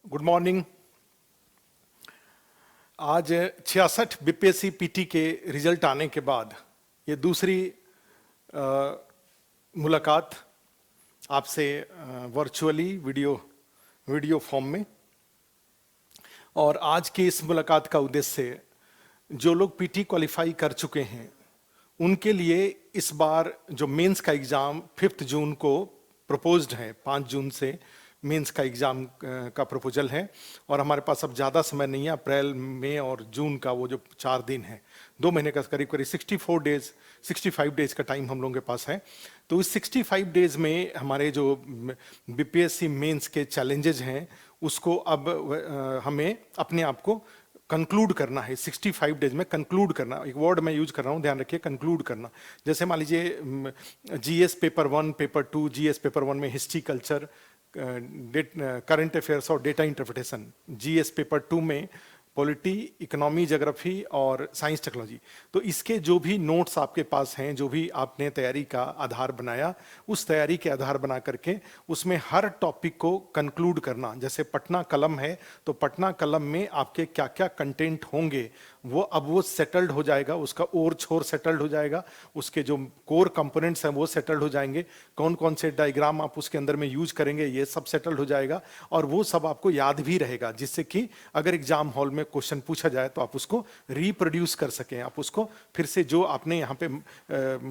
Good morning. आज 66 BPSC PT के result आने के बाद ये दूसरी मुलाकात आपसे वर्चुअली वीडियो फॉर्म में। और आज की इस मुलाकात का उद्देश्य जो लोग पीटी क्वालिफाई कर चुके हैं उनके लिए इस बार जो मेंस का एग्ज़ाम 5 जून को प्रपोज्ड है, 5 जून से मेंस का एग्ज़ाम का प्रपोजल है। और हमारे पास अब ज़्यादा समय नहीं है, अप्रैल मई और जून का वो जो 4 दिन है, 2 महीने का करीब 65 डेज का टाइम हम लोगों के पास है। तो इस 65 डेज में हमारे जो बीपीएससी मेंस के चैलेंजेज हैं उसको अब हमें अपने आप को कंक्लूड करना है। 65 डेज में कंक्लूड करना, एक वर्ड मैं यूज कर रहा हूँ, ध्यान रखिए, कंक्लूड करना। जैसे मान लीजिए GS paper 1, paper 2, GS paper 1 में हिस्ट्री, कल्चर, करंट अफेयर्स और डेटा इंटरप्रिटेशन, जीएस पेपर 2 में पॉलिटी, इकोनॉमी, ज्योग्राफी और साइंस टेक्नोलॉजी। तो इसके जो भी नोट्स आपके पास हैं, जो भी आपने तैयारी का आधार बनाया, उस तैयारी के आधार बना करके उसमें हर टॉपिक को कंक्लूड करना। जैसे पटना कलम है तो पटना कलम में आपके क्या क्या कंटेंट होंगे वो सेटल्ड हो जाएगा, उसका ओर छोर सेटल्ड हो जाएगा, उसके जो कोर कंपोनेंट्स हैं वो सेटल्ड हो जाएंगे, कौन कौन से डायग्राम आप उसके अंदर में यूज करेंगे ये सब सेटल्ड हो जाएगा। और वो सब आपको याद भी रहेगा, जिससे कि अगर एग्जाम हॉल में क्वेश्चन पूछा जाए तो आप उसको रिप्रोड्यूस कर सकें, आप उसको फिर से जो आपने यहाँ पे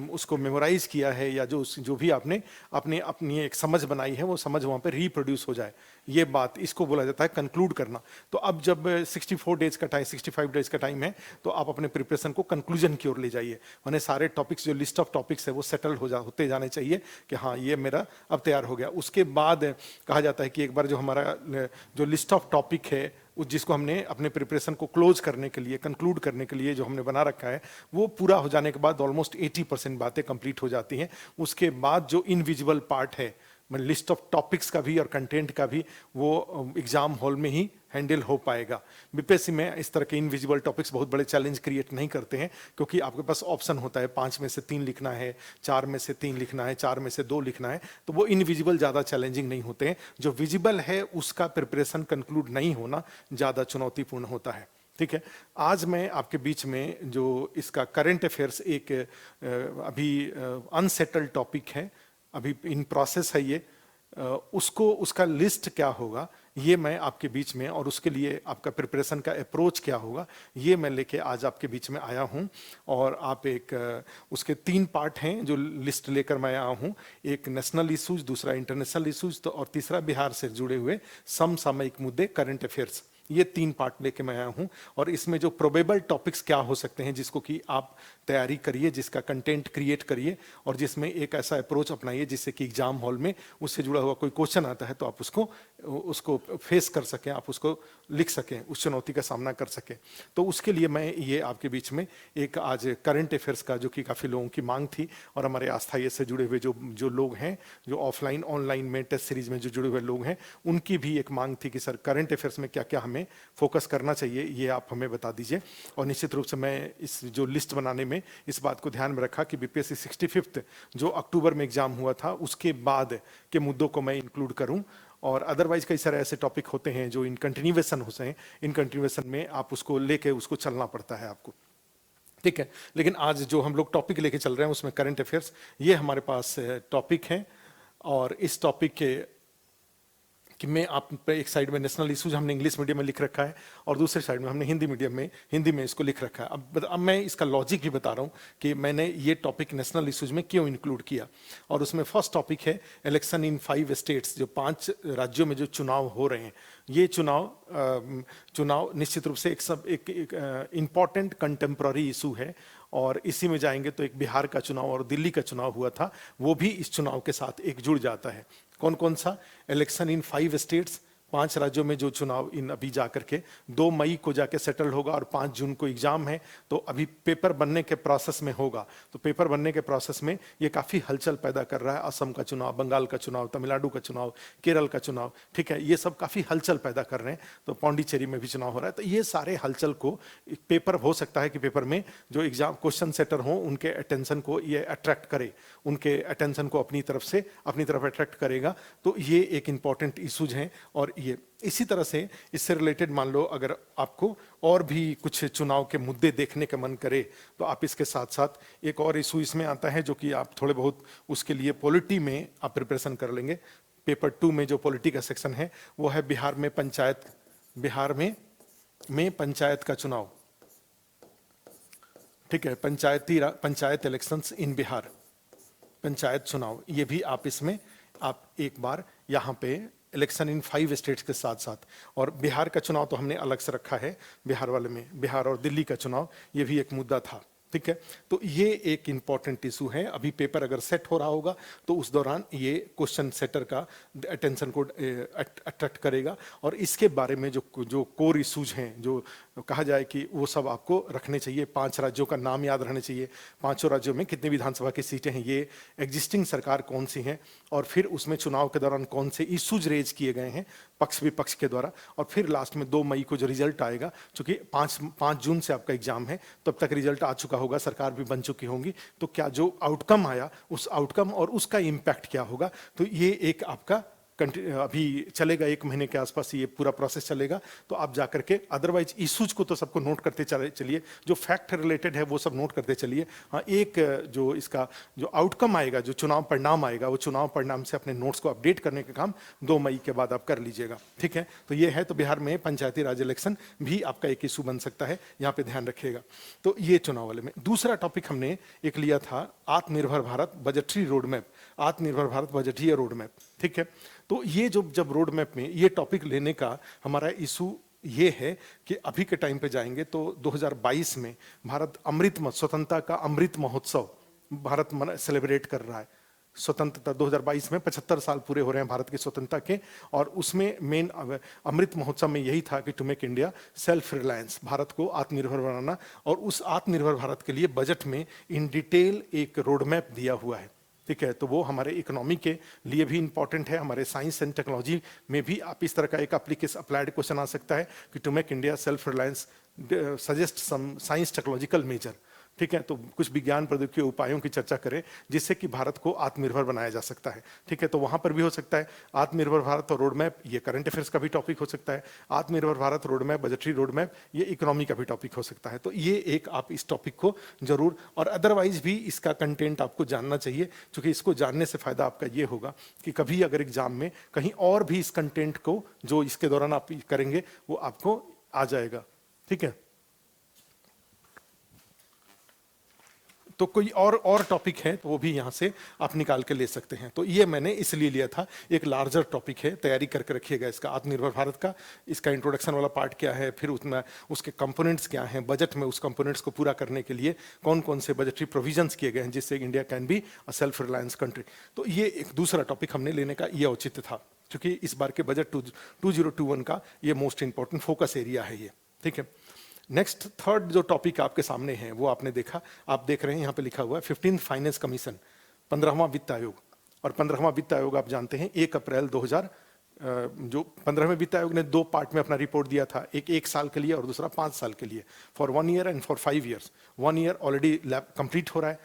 उसको मेमोराइज किया है या जो भी आपने अपनी एक समझ बनाई है वो समझ वहाँ पे रिप्रोड्यूस हो जाए। ये बात, इसको बोला जाता है कंक्लूड करना। तो अब जब 65 डेज का टाइम, 65 डेज का टाइम है तो आप अपने प्रिपरेशन को कंक्लूजन की ओर ले जाइए। मैंने सारे टॉपिक्स, जो लिस्ट ऑफ टॉपिक्स है वो सेटल होते जाने चाहिए कि हाँ ये मेरा अब तैयार हो गया। उसके बाद कहा जाता है कि एक बार जो हमारा जो लिस्ट ऑफ टॉपिक है जिसको हमने अपने प्रिपरेशन को क्लोज करने के लिए, कंक्लूड करने के लिए जो हमने बना रखा है, वो पूरा हो जाने के बाद ऑलमोस्ट 80% बातें कंप्लीट हो जाती हैं। उसके बाद जो इनविजिबल पार्ट है, लिस्ट ऑफ टॉपिक्स का भी और कंटेंट का भी, वो एग्जाम हॉल में ही हैंडल हो पाएगा। बीपीएससी में इस तरह के इनविजिबल टॉपिक्स बहुत बड़े चैलेंज क्रिएट नहीं करते हैं, क्योंकि आपके पास ऑप्शन होता है 5 में से 3 लिखना है, 4 में से 3 लिखना है, 4 में से 2 लिखना है। तो वो इनविजिबल ज़्यादा चैलेंजिंग नहीं होते हैं। जो विजिबल है उसका प्रिपरेशन कंक्लूड नहीं होना ज़्यादा चुनौतीपूर्ण होता है। ठीक है, आज मैं आपके बीच में जो इसका करंट अफेयर्स एक अभी अनसेटल्ड टॉपिक है, अभी इन प्रोसेस है ये, उसका लिस्ट क्या होगा ये मैं आपके बीच में, और उसके लिए आपका प्रिपरेशन का अप्रोच क्या होगा ये मैं लेके आज आपके बीच में आया हूं। और आप उसके 3 पार्ट हैं जो लिस्ट लेकर मैं आया हूं, एक नेशनल इश्यूज, दूसरा इंटरनेशनल इश्यूज, तो और तीसरा बिहार से जुड़े हुए समसामयिक मुद्दे, करंट अफेयर्स। ये 3 पार्ट लेके मैं आया हूं। और इसमें जो प्रोबेबल टॉपिक्स क्या हो सकते हैं जिसको कि आप तैयारी करिए, जिसका कंटेंट क्रिएट करिए, और जिसमें एक ऐसा अप्रोच अपनाइए जिससे कि एग्जाम हॉल में उससे जुड़ा हुआ कोई क्वेश्चन आता है तो आप उसको फेस कर सकें, आप उसको लिख सकें, उस चुनौती का सामना कर सकें। तो उसके लिए मैं ये आपके बीच में एक आज करंट अफेयर्स का, जो कि काफ़ी लोगों की मांग थी, और हमारे आस्था से जुड़े हुए जो लोग हैं, जो ऑफलाइन ऑनलाइन में टेस्ट सीरीज में जो जुड़े हुए लोग हैं, उनकी भी एक मांग थी कि सर करंट अफेयर्स में क्या क्या हमें फोकस करना चाहिए, ये आप हमें बता दीजिए। और निश्चित रूप से मैं इस जो लिस्ट बनाने में इस बात को ध्यान में रखा कि बीपीएससी 65 जो अक्टूबर में एग्जाम हुआ था उसके बाद के मुद्दों को मैं इंक्लूड करूं। और अदरवाइज कई सारे ऐसे टॉपिक होते हैं जो इन कंटिन्यूएशन होते हैं, इन कंटिन्यूएशन में आप उसको लेके उसको चलना पड़ता है आपको। ठीक है, लेकिन आज जो हम लोग टॉपिक लेके चल रहे हैं उसमें करंट अफेयर्स, ये हमारे पास टॉपिक है। और इस टॉपिक के कि मैं आप एक साइड में नेशनल इश्यूज हमने इंग्लिश मीडियम में लिख रखा है और दूसरे साइड में हमने हिंदी में इसको लिख रखा है। अब मैं इसका लॉजिक भी बता रहा हूँ कि मैंने ये टॉपिक नेशनल इश्यूज में क्यों इंक्लूड किया। और उसमें फर्स्ट टॉपिक है इलेक्शन इन 5 स्टेट्स, जो 5 राज्यों में जो चुनाव हो रहे हैं। ये चुनाव निश्चित रूप से एक इम्पॉर्टेंट कंटेम्प्ररी इशू है। और इसी में जाएंगे तो एक बिहार का चुनाव और दिल्ली का चुनाव हुआ था, वो भी इस चुनाव के साथ एक जुड़ जाता है। कौन कौन सा? इलेक्शन इन 5 स्टेट्स, 5 राज्यों में जो चुनाव इन अभी जाकर के 2 मई को जाके सेटल होगा और 5 जून को एग्जाम है। तो अभी पेपर बनने के प्रोसेस में होगा। तो पेपर बनने के प्रोसेस में ये काफ़ी हलचल पैदा कर रहा है। असम का चुनाव, बंगाल का चुनाव, तमिलनाडु का चुनाव, केरल का चुनाव, ठीक है, ये सब काफ़ी हलचल पैदा कर रहे हैं। तो पौंडीचेरी में भी चुनाव हो रहा है। तो ये सारे हलचल को पेपर, हो सकता है कि पेपर में जो एग्जाम क्वेश्चन सेटर हों उनके अटेंशन को ये अट्रैक्ट करे, उनके अटेंशन को अपनी तरफ अट्रैक्ट करेगा। तो ये एक इंपॉर्टेंट इशूज हैं और ये इसी तरह से इससे रिलेटेड मान लो अगर आपको और भी कुछ चुनाव के मुद्दे देखने का मन करे तो आप इसके साथ साथ एक और इशू इसमें आता है जो कि आप थोड़े बहुत उसके लिए पॉलिटी में आप प्रिपरेशन कर लेंगे। पेपर 2 में जो पॉलिटी का सेक्शन है वो है बिहार में पंचायत का चुनाव, ठीक है, पंचायत इलेक्शंस इन बिहार, पंचायत चुनाव। ये भी आप इसमें आप एक बार यहाँ पे इलेक्शन इन 5 स्टेट्स के साथ साथ, और बिहार का चुनाव तो हमने अलग से रखा है, बिहार वाले में बिहार और दिल्ली का चुनाव ये भी एक मुद्दा था, ठीक है। तो ये एक इंपॉर्टेंट इशू है। अभी पेपर अगर सेट हो रहा होगा तो उस दौरान ये क्वेश्चन सेटर का अटेंशन को अट्रैक्ट करेगा, और इसके बारे में जो कोर इशूज हैं, जो कहा जाए कि वो सब आपको रखने चाहिए। 5 राज्यों का नाम याद रहने चाहिए, 5 राज्यों में कितनी विधानसभा की सीटें हैं, ये एग्जिस्टिंग सरकार कौन सी है, और फिर उसमें चुनाव के दौरान कौन से इशूज रेज किए गए हैं पक्ष विपक्ष के द्वारा, और फिर लास्ट में 2 मई को जो रिजल्ट आएगा, चूंकि 5 जून से आपका एग्जाम है, तब तक रिजल्ट आ चुका होगा, सरकार भी बन चुकी होंगी, तो क्या जो आउटकम आया उस आउटकम और उसका इम्पैक्ट क्या होगा, तो ये एक आपका अभी चलेगा 1 महीने के आसपास ये पूरा प्रोसेस चलेगा। तो आप जाकर के अदरवाइज इशूज को तो सबको नोट करते चलिए, जो फैक्ट रिलेटेड है वो सब नोट करते चलिए। हाँ, एक जो इसका जो आउटकम आएगा, जो चुनाव परिणाम आएगा, वो चुनाव परिणाम से अपने नोट्स को अपडेट करने का काम 2 मई के बाद आप कर लीजिएगा, ठीक है। तो ये है, तो बिहार में पंचायती राज इलेक्शन भी आपका एक इशू बन सकता है, यहाँ पे ध्यान रखिएगा। तो ये चुनाव वाले में दूसरा टॉपिक हमने एक लिया था आत्मनिर्भर भारत बजटरी रोड मैप, आत्मनिर्भर भारत बजटीय रोड मैप, ठीक है। तो ये जब रोड मैप में ये टॉपिक लेने का हमारा इशू ये है कि अभी के टाइम पे जाएंगे तो 2022 में भारत स्वतंत्रता का अमृत महोत्सव भारत सेलिब्रेट कर रहा है। स्वतंत्रता 2022 में 75 साल पूरे हो रहे हैं भारत की स्वतंत्रता के, और उसमें मेन अमृत महोत्सव में यही था कि to make India self reliance, Bharat को आत्मनिर्भर बनाना, और उस आत्मनिर्भर भारत के लिए बजट में इन डिटेल एक रोड मैप दिया हुआ है, ठीक है। तो वो हमारे इकोनॉमी के लिए भी इंपॉर्टेंट है, हमारे साइंस एंड टेक्नोलॉजी में भी आप इस तरह का एक अप्लाइड क्वेश्चन आ सकता है कि to make India self reliance suggest some science technological measure, ठीक है। तो कुछ विज्ञान प्रौद्योगिकी उपायों की चर्चा करें जिससे कि भारत को आत्मनिर्भर बनाया जा सकता है, ठीक है। तो वहां पर भी हो सकता है आत्मनिर्भर भारत और रोड मैप, ये करंट अफेयर्स का भी टॉपिक हो सकता है। आत्मनिर्भर Bharat road map, budgetary road map, ये इकोनॉमी का भी टॉपिक हो सकता है। तो ये एक आप इस टॉपिक को जरूर, और अदरवाइज भी इसका कंटेंट आपको जानना चाहिए, क्योंकि इसको जानने से फायदा आपका ये होगा कि कभी अगर एग्जाम में कहीं और भी इस कंटेंट को जो इसके दौरान आप करेंगे वो आपको आ जाएगा, ठीक है। तो कोई और टॉपिक है तो वो भी यहाँ से आप निकाल के ले सकते हैं। तो ये मैंने इसलिए लिया था, एक लार्जर टॉपिक है, तैयारी करके रखिएगा इसका, आत्मनिर्भर भारत का, इसका इंट्रोडक्शन वाला पार्ट क्या है, फिर उसमें उसके कंपोनेंट्स क्या हैं, बजट में उस कंपोनेंट्स को पूरा करने के लिए कौन कौन से बजटरी प्रोविजंस किए गए हैं जिससे India can be a self reliance country. तो ये एक दूसरा टॉपिक हमने लेने का ये औचित्य था, क्योंकि इस बार के बजट 2021 का ये मोस्ट इंपॉर्टेंट फोकस एरिया है ये, ठीक है। नेक्स्ट थर्ड जो टॉपिक आपके सामने है वो आपने देखा, आप देख रहे हैं यहाँ पे लिखा हुआ है 15th फाइनेंस कमीशन, 15वां वित्त आयोग। और 15वां वित्त आयोग आप जानते हैं 1 अप्रैल 2000 जो 15वें वित्त आयोग ने 2 पार्ट में अपना रिपोर्ट दिया था, एक 1 साल के लिए और दूसरा 5 साल के लिए, for 1 year and for 5 years. 1 year already complete हो रहा है,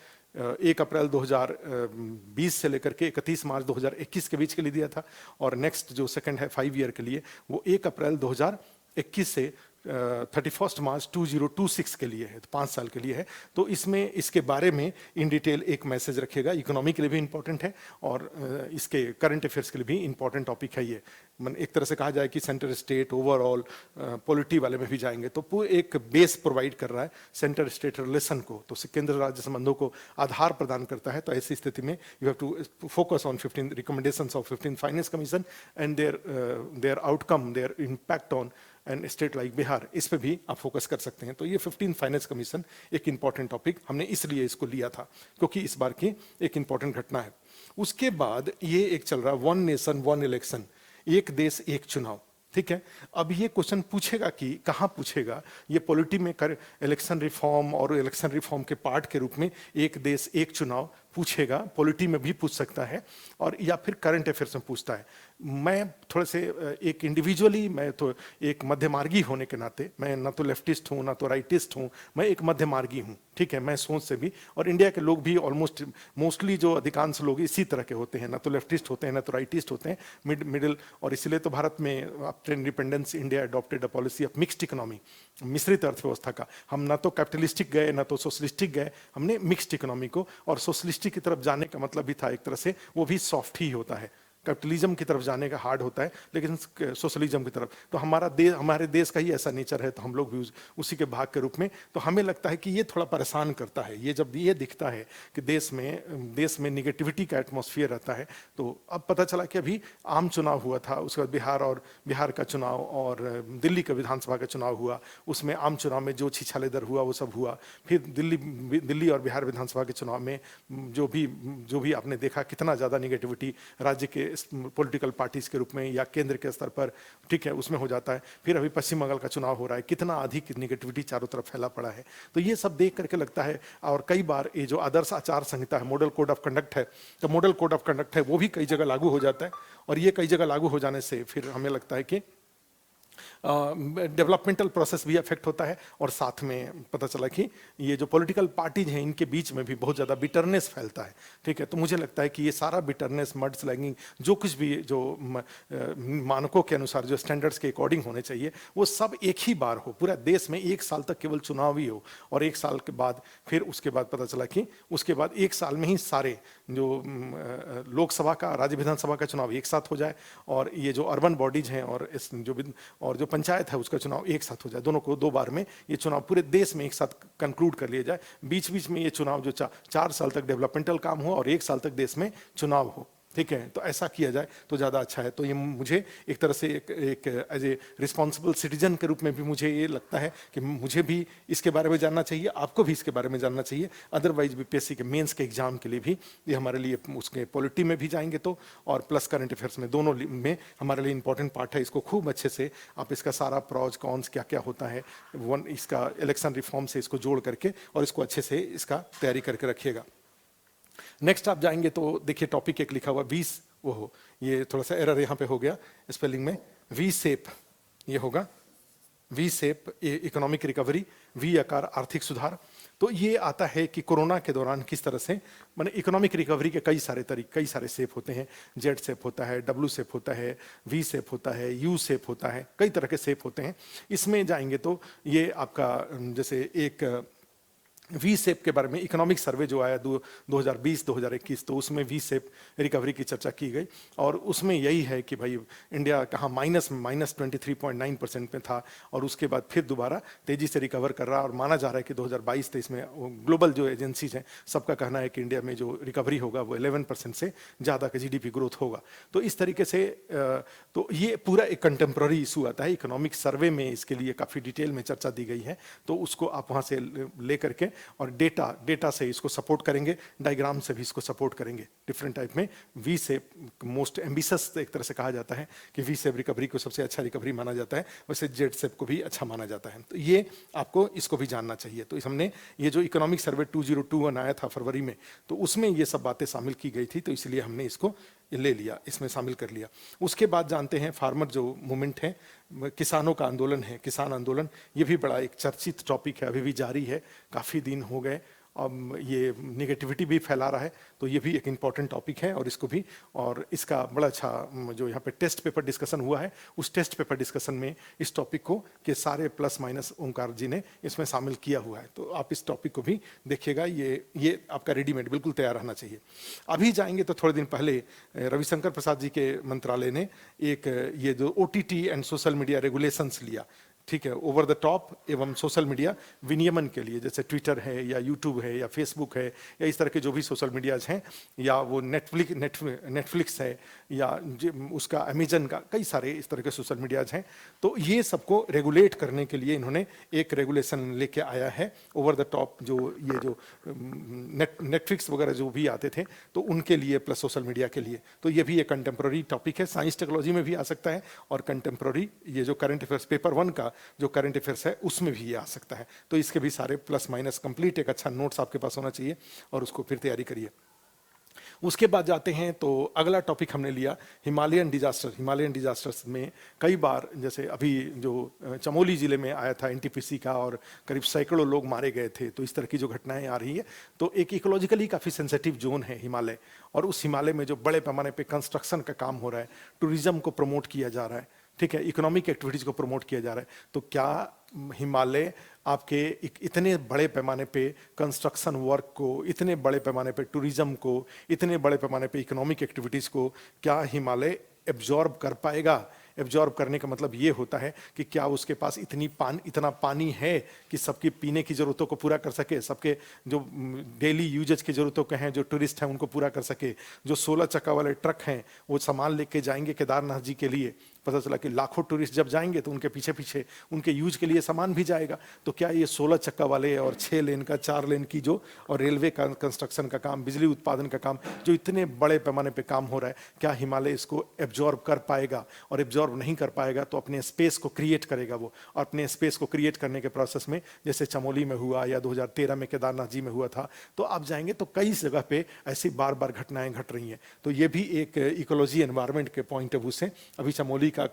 1 अप्रैल 2020 से लेकर के 31 मार्च 2021 के बीच के लिए दिया था, और नेक्स्ट जो सेकंड है 5 ईयर के लिए वो 1 अप्रैल 2021 से 31 मार्च 2026 के लिए है, तो 5 साल के लिए है। तो इसमें इसके बारे में इन डिटेल एक मैसेज रखिएगा, इकोनॉमी के लिए भी इंपॉर्टेंट है और इसके करंट अफेयर्स के लिए भी इंपॉर्टेंट टॉपिक है ये। एक तरह से कहा जाए कि सेंटर स्टेट ओवरऑल पॉलिटी वाले में भी जाएंगे, तो वो एक बेस प्रोवाइड कर रहा है सेंटर स्टेट रिलेशन को, तो केंद्र राज्य संबंधों को आधार प्रदान करता है। तो ऐसी स्थिति में you have to focus on 15 recommendations of 15 finance commission and their outcome, their impact on and state like Bihar, इस पे भी आप फोकस कर सकते हैं। तो ये 15 फाइनेंस कमीशन एक इंपॉर्टेंट टॉपिक हमने इसलिए इसको लिया था क्योंकि इस बार की एक इंपॉर्टेंट घटना है। उसके बाद ये एक चल रहा है 1 नेशन 1 इलेक्शन, एक देश एक चुनाव, ठीक है। अब ये क्वेश्चन पूछेगा कि कहाँ पूछेगा, ये पॉलिटी में कर इलेक्शन रिफॉर्म और इलेक्शन रिफॉर्म के पार्ट के रूप में एक देश एक चुनाव पूछेगा, पॉलिटी में भी पूछ सकता है और या फिर करंट अफेयर्स में पूछता है। मैं थोड़े से एक इंडिविजुअली, मैं तो एक मध्यमार्गी होने के नाते, मैं ना तो लेफ्टिस्ट हूँ ना तो राइटिस्ट हूँ, मैं एक मध्यमार्गी हूँ, ठीक है, मैं सोच से भी, और इंडिया के लोग भी ऑलमोस्ट मोस्टली जो अधिकांश लोग इसी तरह के होते हैं, ना तो लेफ्टिस्ट होते हैं ना तो राइटिस्ट होते हैं, मिडिल। और इसलिए तो भारत में after independence India adopted a policy of mixed economy, मिश्रित अर्थव्यवस्था का। हम ना तो कैपिटलिस्टिक गए ना तो सोशलिस्टिक गए, हमने मिक्स्ड इकोनॉमी को, और सोशलिस्टिक की तरफ जाने का मतलब भी था एक तरह से वो भी सॉफ्ट ही होता है, कैपिटलिज्म की तरफ जाने का हार्ड होता है, लेकिन सोशलिज्म की तरफ। तो हमारे देश का ही ऐसा नेचर है, तो हम लोग भी उसी के भाग के रूप में, तो हमें लगता है कि ये थोड़ा परेशान करता है। ये जब ये दिखता है कि देश में निगेटिविटी का एटमॉस्फेयर रहता है, तो अब पता चला कि अभी आम चुनाव हुआ था, उसके बाद बिहार का चुनाव और दिल्ली का विधानसभा का चुनाव हुआ, उसमें आम चुनाव में जो छिछालेदर हुआ वो सब हुआ। फिर दिल्ली और बिहार विधानसभा के चुनाव में जो भी आपने देखा कितना ज़्यादा निगेटिविटी राज्य के पॉलिटिकल पार्टीज के रूप में या केंद्र के स्तर पर, ठीक है, उसमें हो जाता है। फिर अभी पश्चिम बंगाल का चुनाव हो रहा है, कितना अधिक निगेटिविटी चारों तरफ फैला पड़ा है। तो ये सब देख करके लगता है, और कई बार ये जो आदर्श आचार संहिता है, मॉडल कोड ऑफ कंडक्ट है, तो मॉडल कोड ऑफ कंडक्ट है वो भी कई जगह लागू हो जाता है, और ये कई जगह लागू हो जाने से फिर हमें लगता है कि डेवलपमेंटल प्रोसेस भी अफेक्ट होता है, और साथ में पता चला कि ये जो पॉलिटिकल पार्टीज हैं इनके बीच में भी बहुत ज़्यादा बिटरनेस फैलता है, ठीक है। तो मुझे लगता है कि ये सारा बिटरनेस, मड स्लैंगिंग, जो कुछ भी जो मानकों के अनुसार, जो स्टैंडर्ड्स के अकॉर्डिंग होने चाहिए, वो सब एक ही बार हो, पूरा देश में एक साल तक केवल चुनाव ही हो, और एक साल के बाद फिर उसके बाद पता चला कि उसके बाद एक साल में ही सारे जो लोकसभा का, राज्य विधानसभा का चुनाव एक साथ हो जाए, और ये जो अर्बन बॉडीज हैं और जो पंचायत है उसका चुनाव एक साथ हो जाए, दोनों को 2 बार में ये चुनाव पूरे देश में एक साथ कंक्लूड कर लिया जाए। बीच बीच में ये चुनाव जो 4 साल तक डेवलपमेंटल काम हो और 1 साल तक देश में चुनाव हो, ठीक है। तो ऐसा किया जाए तो ज़्यादा अच्छा है। तो ये मुझे एक तरह से एक एज ए रिस्पॉन्सिबल सिटीजन के रूप में भी मुझे ये लगता है कि मुझे भी इसके बारे में जानना चाहिए, आपको भी इसके बारे में जानना चाहिए। अदरवाइज बीपीएससी के मेंस के एग्जाम के लिए भी ये हमारे लिए, उसके पॉलिटी में भी जाएंगे तो, और प्लस करंट अफेयर्स में, दोनों में हमारे लिए इंपॉर्टेंट पार्ट है। इसको खूब अच्छे से आप इसका सारा प्रॉज कॉन्स क्या क्या होता है, इसका इलेक्शन रिफॉर्म से इसको जोड़ करके और इसको अच्छे से इसका तैयारी करके रखिएगा। नेक्स्ट आप जाएंगे तो देखिए टॉपिक एक लिखा हुआ ये थोड़ा सा एरर यहाँ पे हो गया स्पेलिंग में, वी सेप, ये होगा V shape, economic recovery, V आकार आर्थिक सुधार। तो ये आता है कि कोरोना के दौरान किस तरह से, माने इकोनॉमिक रिकवरी के कई सारे शेप होते हैं। जेड शेप होता है, डब्ल्यू शेप होता है, वी शेप होता है, यू शेप होता है, कई तरह के शेप होते हैं। इसमें जाएंगे तो ये आपका जैसे एक वी सेप के बारे में इकोनॉमिक सर्वे जो आया 2020-2021, तो उसमें वी सेप रिकवरी की चर्चा की गई, और उसमें यही है कि भाई इंडिया कहाँ -23.9% में था, और उसके बाद फिर दोबारा तेजी से रिकवर कर रहा है, और माना जा रहा है कि 2022-23 में ग्लोबल जो एजेंसीज हैं सबका कहना है कि इंडिया में जो रिकवरी होगा वो 11% से ज़्यादा का जीडीपी ग्रोथ होगा। तो इस तरीके से तो ये पूरा एक कंटेम्प्रेरी इशू आता है इकोनॉमिक सर्वे में, इसके लिए काफ़ी डिटेल में चर्चा दी गई है, तो उसको आप वहाँ से ले करके, और डेटा से इसको सपोर्ट करेंगे, डायग्राम से भी इसको सपोर्ट करेंगे डिफरेंट टाइप में। वी सेप मोस्ट एम्बिशियस एक तरह से कहा जाता है कि वी सेप रिकवरी को सबसे अच्छा रिकवरी माना जाता है, वैसे जेड सेप को भी अच्छा माना जाता है। तो ये आपको इसको भी जानना चाहिए। तो हमने ये जो इकोनॉमिक सर्वे 2021 आया था फरवरी में, तो उसमें ये सब बातें शामिल की गई थी, तो इसलिए हमने इसको ले लिया, इसमें शामिल कर लिया। उसके बाद जानते हैं फार्मर जो मूवमेंट है, किसानों का आंदोलन है, किसान आंदोलन, ये भी बड़ा एक चर्चित टॉपिक है, अभी भी जारी है, काफ़ी दिन हो गए, अब ये निगेटिविटी भी फैला रहा है, तो ये भी एक इम्पॉर्टेंट टॉपिक है, और इसको भी, और इसका बड़ा अच्छा जो यहाँ पे टेस्ट पेपर डिस्कशन हुआ है, उस टेस्ट पेपर डिस्कशन में इस टॉपिक को के सारे प्लस माइनस ओंकार जी ने इसमें शामिल किया हुआ है। तो आप इस टॉपिक को भी देखिएगा, ये आपका रेडीमेड बिल्कुल तैयार रहना चाहिए। अभी जाएंगे तो थोड़े दिन पहले रविशंकर प्रसाद जी के मंत्रालय ने एक ये जो OTT and social media regulations लिया, ठीक है, ओवर द टॉप एवं सोशल मीडिया विनियमन के लिए, जैसे ट्विटर है या यूट्यूब है या फेसबुक है या इस तरह के जो भी सोशल मीडियाज हैं, या वो नेटफ्लिक्स है या उसका अमेजन का, कई सारे इस तरह के सोशल मीडियाज हैं। तो ये सबको रेगुलेट करने के लिए इन्होंने एक रेगुलेशन लेके आया है ओवर द टॉप, जो ये जो नेटफ्लिक्स वगैरह जो भी आते थे, तो उनके लिए प्लस सोशल मीडिया के लिए। तो ये भी एक कंटेम्प्रेरी टॉपिक है, साइंस टेक्नोलॉजी में भी आ सकता है, और कंटेम्प्रेरी ये जो करंट अफेयर्स पेपर 1 का जो करंट अफेयर्स है उसमें भी ये आ सकता है। तो इसके भी सारे प्लस माइनस कंप्लीट एक अच्छा नोट्स आपके पास होना चाहिए, और उसको फिर तैयारी करिए। उसके बाद जाते हैं तो अगला टॉपिक हमने लिया हिमालयन डिजास्टर। हिमालयन डिजास्टर्स में कई बार, जैसे अभी जो चमोली जिले में आया था एनटीपीसी का और करीब सैकड़ों लोग मारे गए थे, तो इस तरह की जो घटनाएं आ रही है, तो एक इकोलॉजिकली काफ़ी सेंसिटिव जोन है हिमालय, और उस हिमालय में जो बड़े पैमाने पे कंस्ट्रक्शन का काम हो रहा है, टूरिज्म को प्रमोट किया जा रहा है, ठीक है, इकोनॉमिक एक्टिविटीज़ को प्रमोट किया जा रहा है, तो क्या हिमालय आपके इतने बड़े पैमाने पे कंस्ट्रक्शन वर्क को, इतने बड़े पैमाने पे टूरिज्म को, इतने बड़े पैमाने पे इकोनॉमिक एक्टिविटीज़ को क्या हिमालय एब्जॉर्ब कर पाएगा? एब्जॉर्ब करने का मतलब ये होता है कि क्या उसके पास इतना पानी है कि सबकी पीने की ज़रूरतों को पूरा कर सके, सबके जो डेली यूजेज की ज़रूरतों के हैं, जो टूरिस्ट हैं उनको पूरा कर सके, जो 16 चक्का वाले ट्रक हैं वो सामान लेके जाएंगे केदारनाथ जी के लिए, पता चला कि लाखों टूरिस्ट जब जाएंगे तो उनके पीछे पीछे उनके यूज के लिए सामान भी जाएगा, तो क्या ये 16 चक्का वाले और 6 लेन का 4 लेन की जो और रेलवे का कंस्ट्रक्शन का काम, बिजली उत्पादन का काम, जो इतने बड़े पैमाने पे काम हो रहा है, क्या हिमालय इसको एब्जॉर्ब कर पाएगा? और एब्जॉर्ब नहीं कर पाएगा तो अपने स्पेस को क्रिएट करेगा वो, और अपने स्पेस को क्रिएट करने के प्रोसेस में जैसे चमोली में हुआ या 2013 में केदारनाथ जी में हुआ था, तो आप जाएंगे तो कई जगह पे ऐसी बार बार घटनाएं घट रही हैं। तो ये भी एक इकोलॉजी एनवायरनमेंट के पॉइंट ऑफ व्यू से अभी चमोली का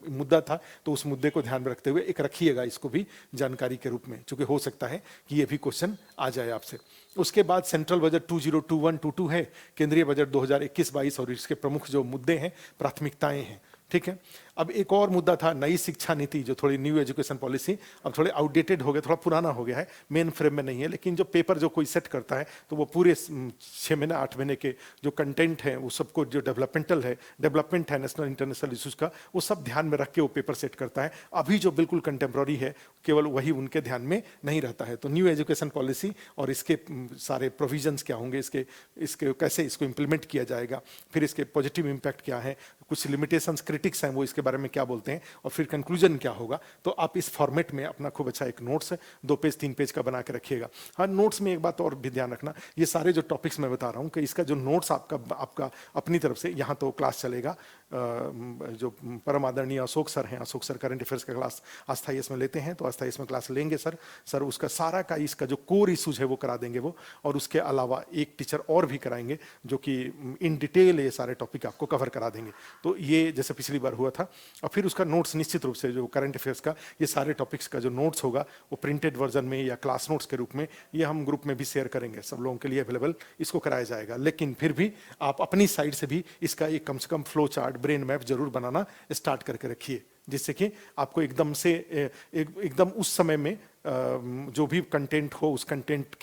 मुद्दा था, तो उस मुद्दे को ध्यान में रखते हुए एक रखिएगा इसको भी जानकारी के रूप में, क्योंकि हो सकता है कि ये भी क्वेश्चन आ जाए आपसे। उसके बाद सेंट्रल बजट 2021-22 है, केंद्रीय बजट 2021-22, और इसके प्रमुख जो मुद्दे हैं, प्राथमिकताएं हैं, ठीक है। अब एक और मुद्दा था नई शिक्षा नीति, जो थोड़ी न्यू एजुकेशन पॉलिसी, अब थोड़े आउटडेटेड हो गया, थोड़ा पुराना हो गया है, मेन फ्रेम में नहीं है, लेकिन जो पेपर जो कोई सेट करता है तो वो पूरे 6 महीने 8 महीने के जो कंटेंट है वो सबको, जो डेवलपमेंट है नेशनल इंटरनेशनल इशूज़ का, वो सब ध्यान में रख के वो पेपर सेट करता है। अभी जो बिल्कुल कंटेम्प्रोरी है केवल वही उनके ध्यान में नहीं रहता है। तो न्यू एजुकेशन पॉलिसी और इसके सारे प्रोविजंस क्या होंगे, इसके कैसे इसको इम्प्लीमेंट किया जाएगा, फिर इसके पॉजिटिव इम्पैक्ट क्या है, कुछ लिमिटेशंस क्रिटिक्स हैं वो इसके बारे में क्या बोलते हैं, और फिर कंक्लूजन क्या होगा। तो आप इस फॉर्मेट में अपना खूब अच्छा एक नोट्स 2 पेज 3 पेज का बना के रखिएगा। हाँ, नोट्स में एक बात और भी ध्यान रखना, ये सारे जो टॉपिक्स मैं बता रहा हूँ कि इसका जो नोट्स आपका अपनी तरफ से, यहाँ तो क्लास चलेगा, जो परम आदरणीय अशोक सर हैं, अशोक सर करंट अफेयर्स का क्लास अस्थाई में लेते हैं, तो अस्थाई में क्लास लेंगे सर उसका सारा का इसका जो कोर इशूज है वो करा देंगे वो, और उसके अलावा एक टीचर और भी कराएंगे जो कि इन डिटेल ये सारे टॉपिक आपको कवर करा देंगे। तो ये जैसे पिछली बार हुआ था, और फिर उसका नोट्स निश्चित रूप से जो करंट अफेयर्स का ये सारे टॉपिक्स का जो नोट्स होगा वो प्रिंटेड वर्जन में या क्लास नोट्स के रूप में ये हम ग्रुप में भी शेयर करेंगे, सब लोगों के लिए अवेलेबल इसको कराया जाएगा। लेकिन फिर भी आप अपनी साइड से भी इसका एक कम से कम फ्लो चार्ट, ब्रेन मैप जरूर बनाना स्टार्ट करके रखिए, जिससे कि आपको एकदम उस समय में जो भी कंटेंट हो उस कंटेंट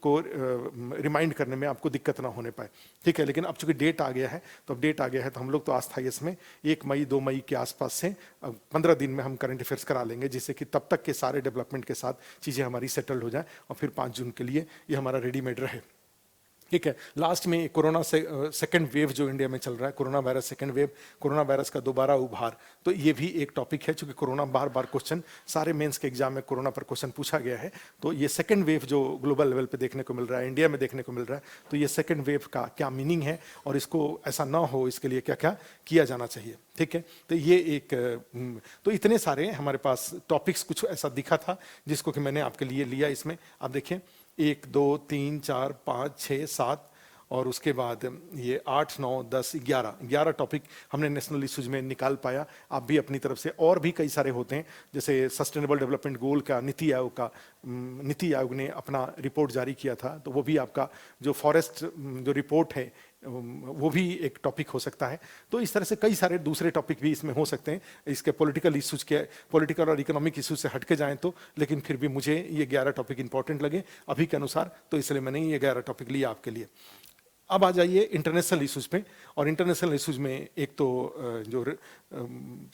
को रिमाइंड करने में आपको दिक्कत ना होने पाए, ठीक है। लेकिन अब चूंकि डेट आ गया है तो हम लोग तो आस्थाई में 1 मई 2 मई के आसपास से 15 दिन में हम करंट अफेयर्स करा लेंगे, जिससे कि तब तक के सारे डेवलपमेंट के साथ चीज़ें हमारी सेटल्ड हो जाएं और फिर 5 जून के लिए ये हमारा रेडीमेड रहे, ठीक है। लास्ट में कोरोना से सेकेंड वेव जो इंडिया में चल रहा है, corona virus second wave, corona virus का दोबारा उभार, तो ये भी एक टॉपिक है, क्योंकि कोरोना बार क्वेश्चन सारे मेंस के एग्जाम में कोरोना पर क्वेश्चन पूछा गया है। तो ये सेकेंड वेव जो ग्लोबल लेवल पे देखने को मिल रहा है, इंडिया में देखने को मिल रहा है, तो ये सेकेंड वेव का क्या मीनिंग है और इसको ऐसा ना हो इसके लिए क्या क्या किया जाना चाहिए, ठीक है। तो ये एक तो इतने सारे हमारे पास टॉपिक्स, कुछ ऐसा दिखा था जिसको कि मैंने आपके लिए लिया। इसमें आप देखिए 1 2 3 4 5 6 7 और उसके बाद ये 8 9 10 11 टॉपिक हमने नेशनल इश्यूज में निकाल पाया। आप भी अपनी तरफ से, और भी कई सारे होते हैं, जैसे सस्टेनेबल डेवलपमेंट गोल का नीति आयोग ने अपना रिपोर्ट जारी किया था, तो वो भी आपका जो फॉरेस्ट जो रिपोर्ट है वो भी एक टॉपिक हो सकता है। तो इस तरह से कई सारे दूसरे टॉपिक भी इसमें हो सकते हैं, इसके पॉलिटिकल और इकोनॉमिक इश्यूज से हटके जाएं तो, लेकिन फिर भी मुझे ये 11 टॉपिक इंपॉर्टेंट लगे अभी के अनुसार, तो इसलिए मैंने ये 11 टॉपिक लिया आपके लिए। अब आ जाइए इंटरनेशनल इश्यूज पे, और इंटरनेशनल इश्यूज में एक तो जो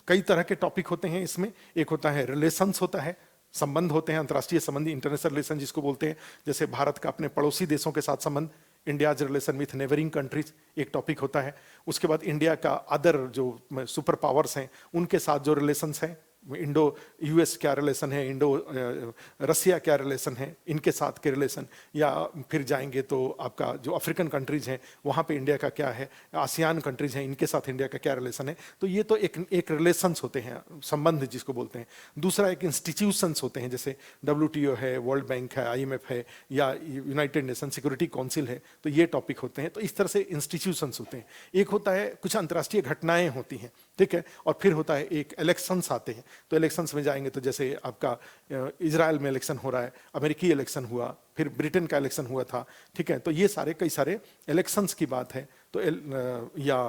कई तरह के टॉपिक होते हैं इसमें, एक होता है रिलेशंस, होता है संबंध होते हैं, अंतर्राष्ट्रीय संबंधी, इंटरनेशनल रिलेशन जिसको बोलते हैं, जैसे भारत का अपने पड़ोसी देशों के साथ संबंध, India's relation with neighbouring countries एक टॉपिक होता है। उसके बाद इंडिया का अदर जो सुपर पावर्स हैं उनके साथ जो रिलेशंस हैं, इंडो यूएस क्या रिलेशन है, इंडो रसिया क्या रिलेशन है, इनके साथ के रिलेशन, या फिर जाएंगे तो आपका जो अफ्रीकन कंट्रीज हैं वहाँ पे इंडिया का क्या है, आसियान कंट्रीज हैं इनके साथ इंडिया का क्या रिलेशन है। तो ये तो एक रिलेशंस होते हैं, संबंध जिसको बोलते हैं। दूसरा एक इंस्टीट्यूशंस होते हैं, जैसे WTO है, वर्ल्ड बैंक है, IMF है, या यूनाइटेड नेशन सिक्योरिटी काउंसिल है, तो ये टॉपिक होते हैं। तो इस तरह से इंस्टीट्यूशंस होते हैं। एक होता है कुछ अंतर्राष्ट्रीय घटनाएं होती हैं, ठीक है, और फिर होता है एक इलेक्शंस आते हैं। तो इलेक्शंस में जाएंगे तो जैसे आपका इजराइल में इलेक्शन हो रहा है, अमेरिकी इलेक्शन हुआ, फिर ब्रिटेन का इलेक्शन हुआ था, ठीक है। तो ये सारे कई सारे इलेक्शंस की बात है। तो या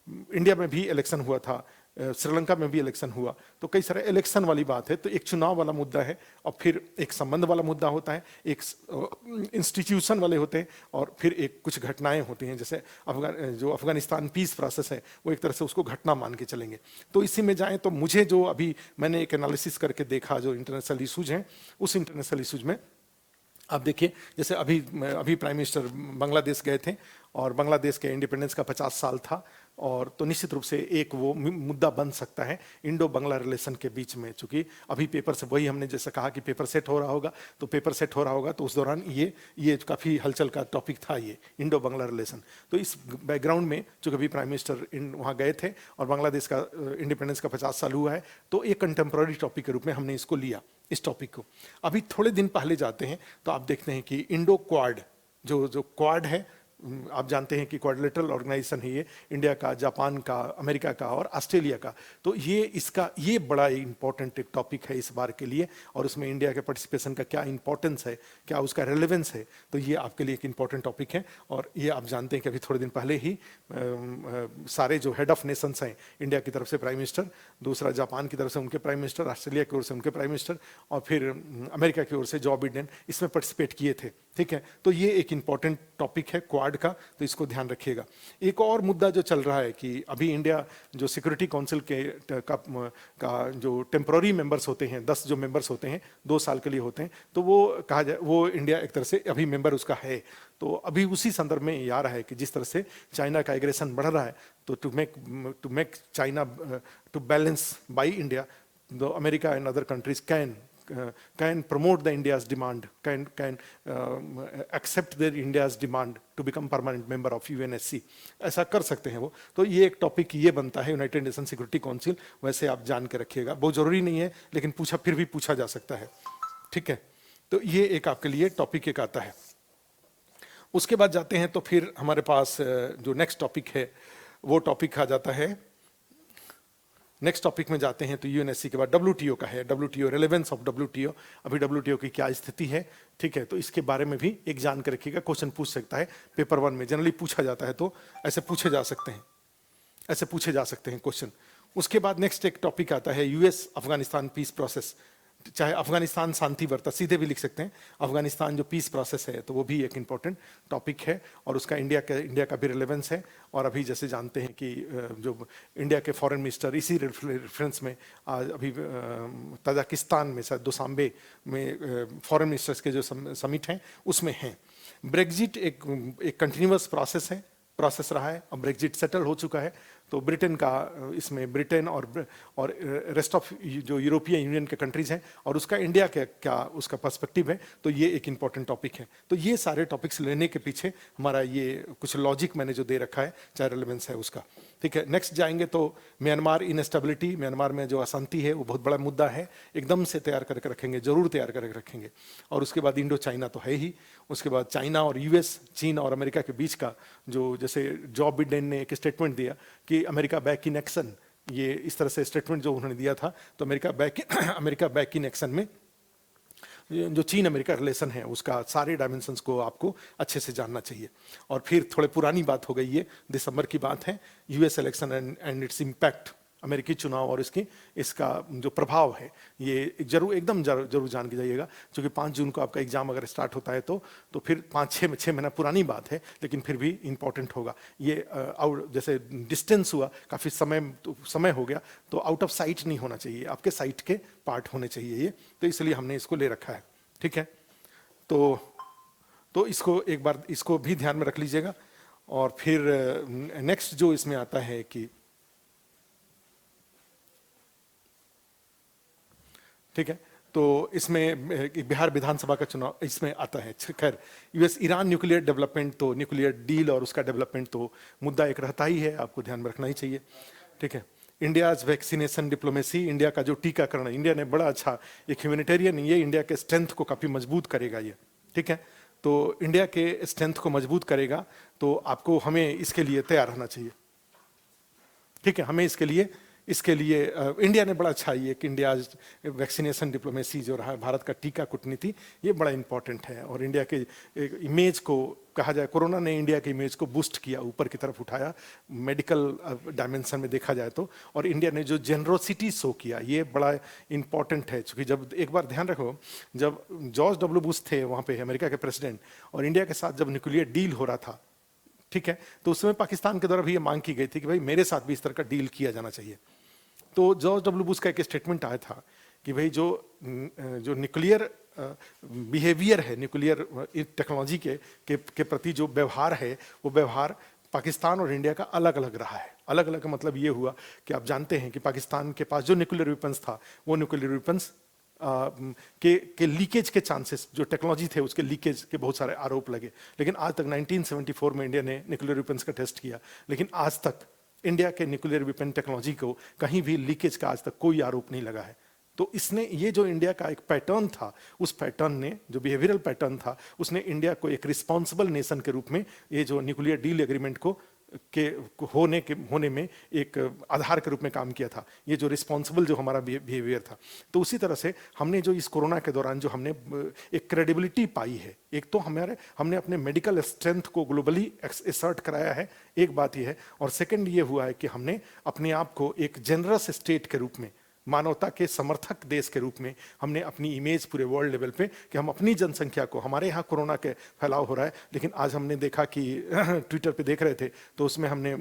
इंडिया में भी इलेक्शन हुआ था, श्रीलंका में भी इलेक्शन हुआ, तो कई सारे इलेक्शन वाली बात है। तो एक चुनाव वाला मुद्दा है, और फिर एक संबंध वाला मुद्दा होता है, एक इंस्टीट्यूशन वाले होते हैं, और फिर एक कुछ घटनाएं होती हैं। जैसे जो अफगानिस्तान पीस प्रोसेस है वो एक तरह से उसको घटना मान के चलेंगे। तो इसी में जाएं तो मुझे जो अभी मैंने एक एनालिसिस करके देखा जो इंटरनेशनल इशूज हैं, उस इंटरनेशनल इशूज में आप देखिए, जैसे अभी प्राइम मिनिस्टर बांग्लादेश गए थे, और बांग्लादेश के इंडिपेंडेंस का 50 साल था, और तो निश्चित रूप से एक वो मुद्दा बन सकता है इंडो बांग्ला रिलेशन के बीच में। चूंकि अभी पेपर से, वही हमने जैसे कहा कि पेपर सेट हो रहा होगा, तो पेपर सेट हो रहा होगा तो उस दौरान ये काफ़ी हलचल का टॉपिक था, ये इंडो बांग्ला रिलेशन। तो इस बैकग्राउंड में चूंकि अभी प्राइम मिनिस्टर वहाँ गए थे और बांग्लादेश का इंडिपेंडेंस का 50 साल हुआ है, तो एक कंटेम्प्रेरी टॉपिक के रूप में हमने इसको लिया, इस टॉपिक को। अभी थोड़े दिन पहले जाते हैं तो आप देखते हैं कि इंडो क्वाड, जो क्वाड है, आप जानते हैं कि क्वाड्रिलेटरल ऑर्गेनाइजेशन है ये, इंडिया का, जापान का, अमेरिका का और ऑस्ट्रेलिया का। तो ये बड़ा इंपॉर्टेंट एक टॉपिक है इस बार के लिए, और उसमें इंडिया के पार्टिसिपेशन का क्या इंपॉर्टेंस है, क्या उसका रेलेवेंस है, तो ये आपके लिए एक इंपॉर्टेंट टॉपिक है। और ये आप जानते हैं कि अभी थोड़े दिन पहले ही सारे जो हेड ऑफ नेशंस हैं, इंडिया की तरफ से प्राइम मिनिस्टर, दूसरा जापान की तरफ से उनके प्राइम मिनिस्टर, ऑस्ट्रेलिया की ओर से उनके प्राइम मिनिस्टर, और फिर अमेरिका की ओर से जो बिडेन, इसमें पार्टिसिपेट किए थे, ठीक है। तो ये एक इंपॉर्टेंट टॉपिक है क्वाड का, तो इसको ध्यान रखिएगा। एक और मुद्दा जो चल रहा है कि अभी इंडिया जो सिक्योरिटी काउंसिल का जो टेम्पररी मेंबर्स होते हैं, 10 जो मेंबर्स होते हैं 2 साल के लिए होते हैं, तो वो कहा जाए वो इंडिया एक तरह से अभी मेंबर उसका है। तो अभी उसी संदर्भ में ये आ रहा है कि जिस तरह से चाइना का एग्रेशन बढ़ रहा है, तो to make China to balance by India, the America and other countries can promote the India's demand, can accept their India's demand to become permanent member of UNSC, ऐसा कर सकते हैं वो। तो ये एक टॉपिक ये बनता है यूनाइटेड नेशन सिक्योरिटी काउंसिल, वैसे आप जान के रखिएगा, बहुत जरूरी नहीं है लेकिन फिर भी पूछा जा सकता है, ठीक है। तो ये एक आपके लिए टॉपिक एक आता है। उसके बाद जाते हैं तो फिर हमारे पास जो नेक्स्ट टॉपिक है वो टॉपिक आ जाता है, नेक्स्ट टॉपिक में जाते हैं तो यूएनएससी के बाद WTO का है, WTO रेलेवेंस ऑफ WTO, अभी WTO की क्या स्थिति है, ठीक है। तो इसके बारे में भी एक जान के रखिएगा, क्वेश्चन पूछ सकता है पेपर 1 में, जनरली पूछा जाता है, तो ऐसे पूछे जा सकते हैं क्वेश्चन। उसके बाद नेक्स्ट एक टॉपिक आता है US अफगानिस्तान पीस प्रोसेस, चाहे अफगानिस्तान शांति वार्ता सीधे भी लिख सकते हैं, अफगानिस्तान जो पीस प्रोसेस है, तो वो भी एक इंपॉर्टेंट टॉपिक है, और उसका इंडिया का भी रिलेवेंस है। और अभी जैसे जानते हैं कि जो इंडिया के फॉरेन मिनिस्टर इसी रेफरेंस में आज अभी ताजिकिस्तान में शायद दुशांबे में फॉरेन मिनिस्टर्स के जो समिट हैं उसमें हैं। ब्रेग्जिट एक कंटिन्यूअस प्रोसेस रहा है, अब ब्रेग्जिट सेटल हो चुका है, तो ब्रिटेन का इसमें ब्रिटेन और रेस्ट ऑफ जो यूरोपियन यूनियन के कंट्रीज हैं और उसका इंडिया के क्या उसका पर्सपेक्टिव है, तो ये एक इंपॉर्टेंट टॉपिक है। तो ये सारे टॉपिक्स लेने के पीछे हमारा ये कुछ लॉजिक मैंने जो दे रखा है, चाहे रिलेवेंस है उसका, ठीक है। नेक्स्ट जाएंगे तो म्यांमार इनस्टेबिलिटी, म्यांमार में जो अशांति है वो बहुत बड़ा मुद्दा है, एकदम से तैयार करके रखेंगे, जरूर तैयार करके रखेंगे। और उसके बाद इंडो चाइना तो है ही, उसके बाद चाइना और US, चीन और अमेरिका के बीच का जो, जैसे जो बिडेन ने एक स्टेटमेंट दिया कि अमेरिका बैक इन एक्शन, ये इस तरह से स्टेटमेंट जो उन्होंने दिया था, तो अमेरिका बैक इन एक्शन में जो चीन अमेरिका रिलेशन है उसका सारे डायमेंशंस को आपको अच्छे से जानना चाहिए। और फिर थोड़े पुरानी बात हो गई, ये दिसंबर की बात है, US election and its impact, अमेरिकी चुनाव और इसका जो प्रभाव है, ये एकदम जरूर जान के जाइएगा, क्योंकि 5 जून को आपका एग्जाम अगर स्टार्ट होता है तो फिर 5-6 महीना पुरानी बात है, लेकिन फिर भी इंपॉर्टेंट होगा ये। जैसे डिस्टेंस हुआ, काफ़ी समय हो गया, तो आउट ऑफ साइट नहीं होना चाहिए, आपके साइट के पार्ट होने चाहिए ये, तो इसलिए हमने इसको ले रखा है, ठीक है। तो इसको एक बार इसको भी ध्यान में रख लीजिएगा। और फिर नेक्स्ट जो इसमें आता है कि ठीक है। तो इसमें बिहार विधानसभा का चुनाव इसमें आता है। खैर, यूएस ईरान न्यूक्लियर डेवलपमेंट, तो न्यूक्लियर डील और उसका डेवलपमेंट तो मुद्दा एक रहता ही है, आपको ध्यान में रखना ही चाहिए। ठीक है। इंडियाज वैक्सीनेशन डिप्लोमेसी, इंडिया का जो टीकाकरण, इंडिया ने बड़ा अच्छा एक ह्यूमैनिटेरियन, ये इंडिया के स्ट्रेंथ को काफ़ी मजबूत करेगा ये। ठीक है। तो इंडिया के स्ट्रेंथ को मजबूत करेगा, तो आपको हमें इसके लिए तैयार रहना चाहिए। ठीक है। हमें इसके लिए इंडिया ने बड़ा अच्छा ये कि इंडिया वैक्सीनेशन डिप्लोमेसी जो रहा है, भारत का टीका कूटनीति, ये बड़ा इंपॉर्टेंट है। और इंडिया के इमेज को कहा जाए, कोरोना ने इंडिया के इमेज को बूस्ट किया, ऊपर की तरफ उठाया मेडिकल डायमेंशन में देखा जाए तो। और इंडिया ने जो जेनरोसिटी शो किया, ये बड़ा इंपॉर्टेंट है। क्योंकि जब एक बार ध्यान रखो, जब जॉर्ज डब्ल्यू बुश थे वहाँ पे अमेरिका के प्रेसिडेंट, और इंडिया के साथ जब न्यूक्लियर डील हो रहा था, ठीक है, तो उस समय पाकिस्तान के द्वारा भी ये मांग की गई थी कि भाई मेरे साथ भी इस तरह का डील किया जाना चाहिए। तो जॉर्ज डब्ल्यू बुश का एक स्टेटमेंट आया था कि भाई जो न्यूक्लियर बिहेवियर है, न्यूक्लियर टेक्नोलॉजी के प्रति जो व्यवहार है, वो व्यवहार पाकिस्तान और इंडिया का अलग अलग रहा है। अलग अलग का मतलब ये हुआ कि आप जानते हैं कि पाकिस्तान के पास जो न्यूक्लियर वेपन्स था, वो न्यूक्लियर वेपन्स के लीकेज के चांसेस, जो टेक्नोलॉजी थे उसके लीकेज के बहुत सारे आरोप लगे। लेकिन आज तक 1974 में इंडिया ने न्यूक्लियर वेपन्स का टेस्ट किया, लेकिन आज तक इंडिया के न्यूक्लियर वेपन टेक्नोलॉजी को कहीं भी लीकेज का आज तक कोई आरोप नहीं लगा है। तो इसने, ये जो इंडिया का एक पैटर्न था, उस पैटर्न ने, जो बिहेवियरल पैटर्न था, उसने इंडिया को एक रिस्पॉन्सिबल नेशन के रूप में ये जो न्यूक्लियर डील एग्रीमेंट को होने में एक आधार के रूप में काम किया था। ये जो रिस्पॉन्सिबल जो हमारा बिहेवियर था, तो उसी तरह से हमने जो इस कोरोना के दौरान जो हमने एक क्रेडिबिलिटी पाई है, एक तो हमने अपने मेडिकल स्ट्रेंथ को ग्लोबली एसर्ट कराया है, एक बात ये है। और सेकंड ये हुआ है कि हमने अपने आप को एक जेनरस स्टेट के रूप में, मानवता के समर्थक देश के रूप में हमने अपनी इमेज पूरे वर्ल्ड लेवल पे, कि हम अपनी जनसंख्या को, हमारे यहाँ कोरोना के फैलाव हो रहा है, लेकिन आज हमने देखा कि ट्विटर पे देख रहे थे, तो उसमें हमने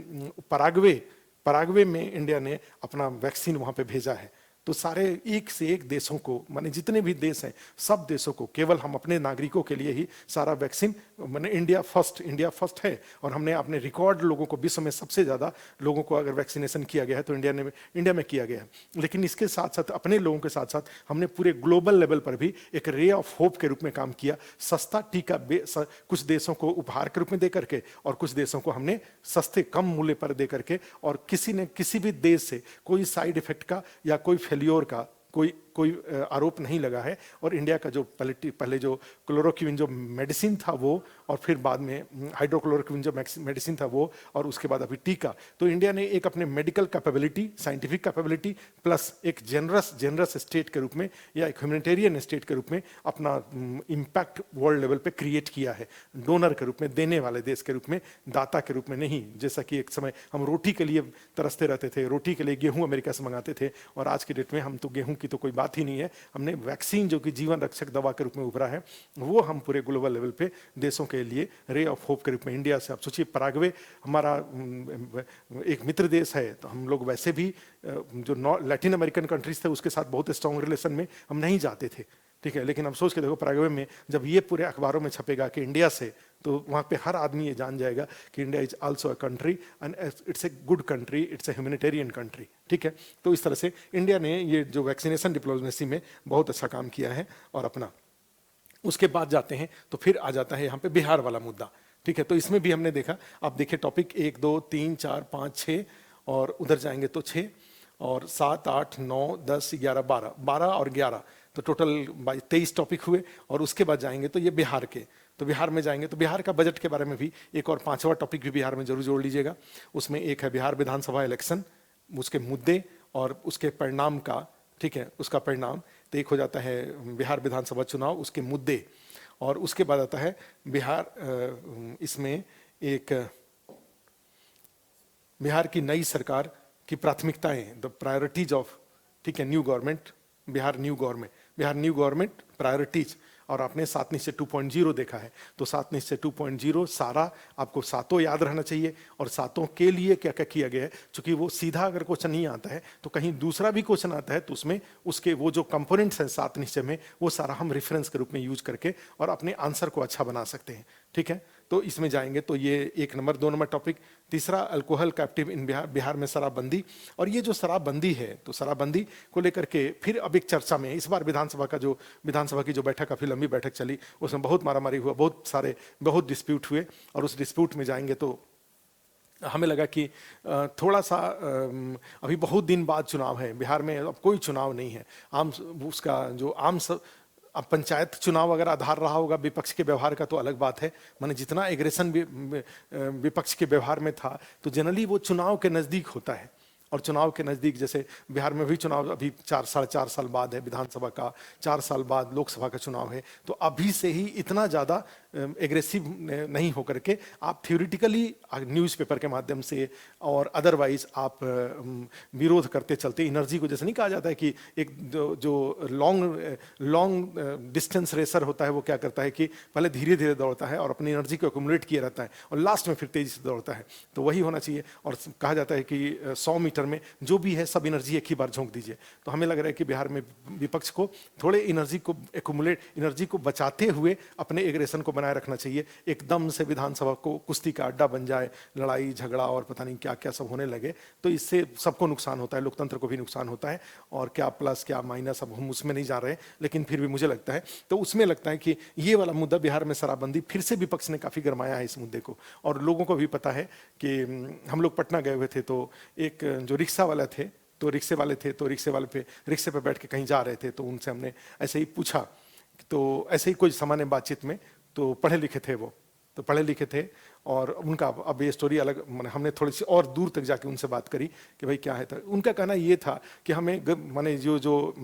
पराग्वे में इंडिया ने अपना वैक्सीन वहाँ पे भेजा है। तो सारे एक से एक देशों को, माने जितने भी देश हैं, सब देशों को, केवल हम अपने नागरिकों के लिए ही सारा वैक्सीन, माने इंडिया फर्स्ट है। और हमने अपने रिकॉर्ड लोगों को, विश्व में सबसे ज़्यादा लोगों को अगर वैक्सीनेशन किया गया है तो इंडिया में किया गया है। लेकिन इसके साथ साथ, अपने लोगों के साथ साथ, हमने पूरे ग्लोबल लेवल पर भी एक रे ऑफ होप के रूप में काम किया। सस्ता टीका कुछ देशों को उपहार के रूप में दे करके, और कुछ देशों को हमने सस्ते कम मूल्य पर दे करके, और किसी भी देश से कोई साइड इफेक्ट का या कोई फेल्योर का कोई आरोप नहीं लगा है। और इंडिया का जो पहले जो क्लोरोक्विन जो मेडिसिन था वो, और फिर बाद में हाइड्रोक्लोरोक्विन जो मेडिसिन था वो, और उसके बाद अभी टीका, तो इंडिया ने एक अपने medical capability, scientific capability, plus एक जेनरस स्टेट के रूप में, या एक ह्यूमैनिटेरियन स्टेट के रूप में अपना इम्पैक्ट वर्ल्ड लेवल पे क्रिएट किया है। डोनर के रूप में, देने वाले देश के रूप में, दाता के रूप में नहीं। जैसा कि एक समय हम रोटी के लिए तरसते रहते थे, रोटी के लिए गेहूं अमेरिका से मंगाते थे, और आज की डेट में हम तो गेहूं की तो कोई बात ही नहीं है। हमने वैक्सीन, जो कि जीवन रक्षक दवा के रूप में उभरा है, वो हम पूरे ग्लोबल लेवल पे देशों के लिए रे ऑफ होप के रूप में, इंडिया से, आप सोचिए, पराग्वे हमारा एक मित्र देश है, तो हम लोग वैसे भी जो लैटिन अमेरिकन कंट्रीज थे उसके साथ बहुत स्ट्रॉन्ग रिलेशन में हम नहीं जाते थे। ठीक है, लेकिन अब सोच के देखो, पराग्वे में जब ये पूरे अखबारों में छपेगा कि इंडिया से, तो वहाँ पे हर आदमी ये जान जाएगा कि India is also a country, and it's a good country, it's a humanitarian country. ठीक है, तो इस तरह से इंडिया ने ये जो वैक्सीनेशन डिप्लोमेसी में बहुत अच्छा काम किया है। और अपना उसके बाद जाते हैं तो फिर आ जाता है यहाँ पे बिहार वाला मुद्दा। ठीक है, तो इसमें भी हमने देखा, आप देखिए टॉपिक 1 2 3 4 5 6, और उधर जाएंगे तो 6 और 7 8 9 10 11 12 और 11, तो टोटल 23 टॉपिक हुए। और उसके बाद जाएंगे तो ये बिहार के, तो बिहार में जाएंगे तो बिहार का बजट के बारे में भी एक और 5वां टॉपिक भी बिहार में जरूर जोड़ लीजिएगा। उसमें एक है बिहार विधानसभा इलेक्शन, उसके मुद्दे और उसके परिणाम का, ठीक है, उसका परिणाम। तो एक हो जाता है बिहार विधानसभा चुनाव, उसके मुद्दे, और उसके बाद आता है बिहार, इसमें एक बिहार की नई सरकार की प्राथमिकताएं, द प्रायोरिटीज ऑफ, ठीक है, new government, Bihar new government priorities. और आपने 7 निश्चय 2.0 देखा है, तो 7 निश्चय 2.0 सारा आपको सातों याद रहना चाहिए। और सातों के लिए क्या क्या किया गया है, चूंकि वो सीधा अगर क्वेश्चन नहीं आता है तो कहीं दूसरा भी क्वेश्चन आता है, तो उसमें उसके वो जो कंपोनेंट्स हैं 7 निश्चय में, वो सारा हम रेफरेंस के रूप में यूज करके और अपने आंसर को अच्छा बना सकते हैं। ठीक है, तो इसमें जाएंगे तो ये 1 नंबर। 2 नंबर टॉपिक तीसरा, अल्कोहल कैप्टिव इन बिहार, बिहार में शराबबंदी। और ये जो शराबबंदी है, तो शराबबंदी को लेकर के फिर अब एक चर्चा में, इस बार विधानसभा की जो बैठक, काफी लंबी बैठक चली, उसमें बहुत मारामारी हुआ, बहुत डिस्प्यूट हुए, और उस डिस्प्यूट में जाएंगे तो हमें लगा कि थोड़ा सा अभी बहुत दिन बाद चुनाव है बिहार में, अब कोई चुनाव नहीं है आम, उसका जो आम अब पंचायत चुनाव अगर आधार रहा होगा विपक्ष के व्यवहार का तो अलग बात है, माने जितना एग्रेशन विपक्ष के व्यवहार में था, तो जनरली वो चुनाव के नजदीक होता है। और चुनाव के नजदीक, जैसे बिहार में भी चुनाव अभी 4-4.5 साल बाद है, विधानसभा का 4 साल बाद लोकसभा का चुनाव है, तो अभी से ही इतना ज़्यादा एग्रेसिव नहीं होकर के आप थ्योरेटिकली न्यूज़पेपर के माध्यम से और अदरवाइज आप विरोध करते चलते एनर्जी को, जैसे नहीं कहा जाता है कि एक जो लॉन्ग डिस्टेंस रेसर होता है वो क्या करता है कि पहले धीरे धीरे दौड़ता है और अपनी एनर्जी को एक्युमुलेट किया रहता है और लास्ट में फिर तेजी से दौड़ता है, तो वही होना चाहिए। और कहा जाता है कि 100 मीटर में जो भी है सब एनर्जी एक ही बार झोंक दीजिए। तो हमें लग रहा है कि बिहार में विपक्ष को थोड़े एनर्जी को एक्युमुलेट, एनर्जी को बचाते हुए अपने एग्रेशन को बनाए रखना चाहिए। एकदम से विधानसभा को कुश्ती का अड्डा बन जाए, लड़ाई झगड़ा और पता नहीं क्या क्या सब होने लगे, तो इससे सबको नुकसान होता है, लोकतंत्र को भी नुकसान होता है। और क्या प्लस क्या माइनस, अब हम उसमें नहीं जा रहे, लेकिन फिर भी मुझे लगता है, तो उसमें लगता है कि ये वाला मुद्दा बिहार में शराबबंदी, फिर से विपक्ष ने काफी गरमाया है इस मुद्दे को। और लोगों को भी पता है कि हम लोग पटना गए हुए थे, तो एक जो रिक्शा वाला थे, तो रिक्शे वाले पे रिक्शे पे बैठ के कहीं जा रहे थे, तो उनसे हमने ऐसे ही पूछा, तो ऐसे ही कोई सामान्य बातचीत में, तो पढ़े लिखे थे वो, तो पढ़े लिखे थे, और उनका अब ये स्टोरी अलग, माने हमने थोड़ी सी और दूर तक जाके उनसे बात करी कि भाई क्या है, तो उनका कहना ये था कि हमें माने जो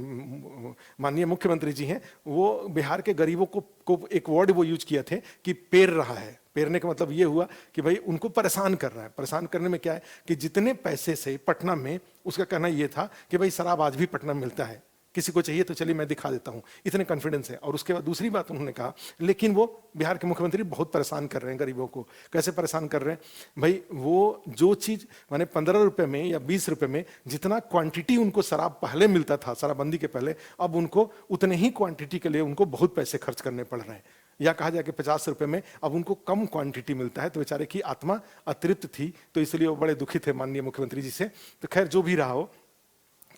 माननीय मुख्यमंत्री जी हैं, वो बिहार के गरीबों को एक वर्ड वो यूज किया थे कि पेर रहा है। पेरने का मतलब ये हुआ कि भाई उनको परेशान कर रहा है। परेशान करने में क्या है कि जितने पैसे से पटना में, उसका कहना ये था कि भाई शराब आज भी पटना में मिलता है, किसी को चाहिए तो चलिए मैं दिखा देता हूं, इतने कॉन्फिडेंस है। और उसके बाद दूसरी बात उन्होंने कहा, लेकिन वो बिहार के मुख्यमंत्री बहुत परेशान कर रहे हैं गरीबों को। कैसे परेशान कर रहे हैं भाई, वो जो चीज माने 15 रुपए में या 20 रुपए में जितना क्वांटिटी उनको शराब पहले मिलता था, शराबबंदी के पहले, अब उनको उतने ही क्वांटिटी के लिए उनको बहुत पैसे खर्च करने पड़ रहे हैं। या कहा जाए कि 50 रुपए में अब उनको कम क्वांटिटी मिलता है, तो बेचारे की आत्मा अतृप्त थी, तो इसलिए वो बड़े दुखी थे माननीय मुख्यमंत्री जी से। तो खैर जो भी रहा हो,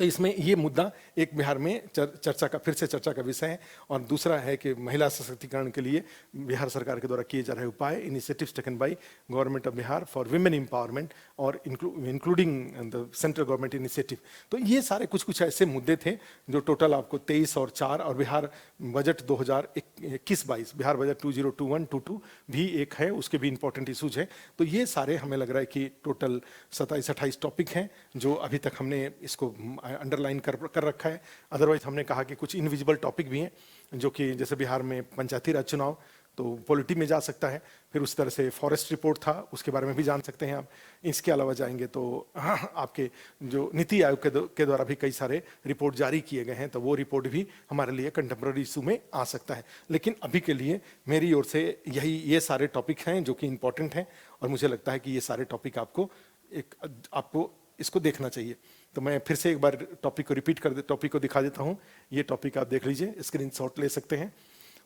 तो इसमें ये मुद्दा एक बिहार में फिर से चर्चा का विषय है। और दूसरा है कि महिला सशक्तिकरण के लिए बिहार सरकार के द्वारा किए जा रहे उपाय, initiatives taken by government of Bihar for women empowerment और including the central government initiative. तो ये सारे कुछ ऐसे मुद्दे थे जो टोटल आपको 23 और 4 और बिहार बजट 2021-22, बिहार बजट 2021-22 भी एक है, उसके भी इंपॉर्टेंट इशूज है। तो ये सारे हमें लग रहा है कि टोटल 27-28 टॉपिक हैं जो अभी तक हमने इसको अंडरलाइन कर रखा है। अदरवाइज हमने कहा कि कुछ इनविजिबल टॉपिक भी हैं, जो कि जैसे बिहार में पंचायती राज चुनाव, तो पॉलिटी में जा सकता है। फिर उस तरह से फॉरेस्ट रिपोर्ट था, उसके बारे में भी जान सकते हैं आप। इसके अलावा जाएंगे तो आपके जो नीति आयोग के द्वारा भी कई सारे रिपोर्ट जारी किए गए हैं, तो वो रिपोर्ट भी हमारे लिए कंटेम्प्रेरी इशू में आ सकता है। लेकिन अभी के लिए मेरी ओर से ये सारे टॉपिक हैं जो कि इंपॉर्टेंट हैं, और मुझे लगता है कि ये सारे टॉपिक आपको इसको देखना चाहिए। तो मैं फिर से एक बार टॉपिक को रिपीट टॉपिक को दिखा देता हूँ। ये टॉपिक आप देख लीजिए, स्क्रीनशॉट ले सकते हैं।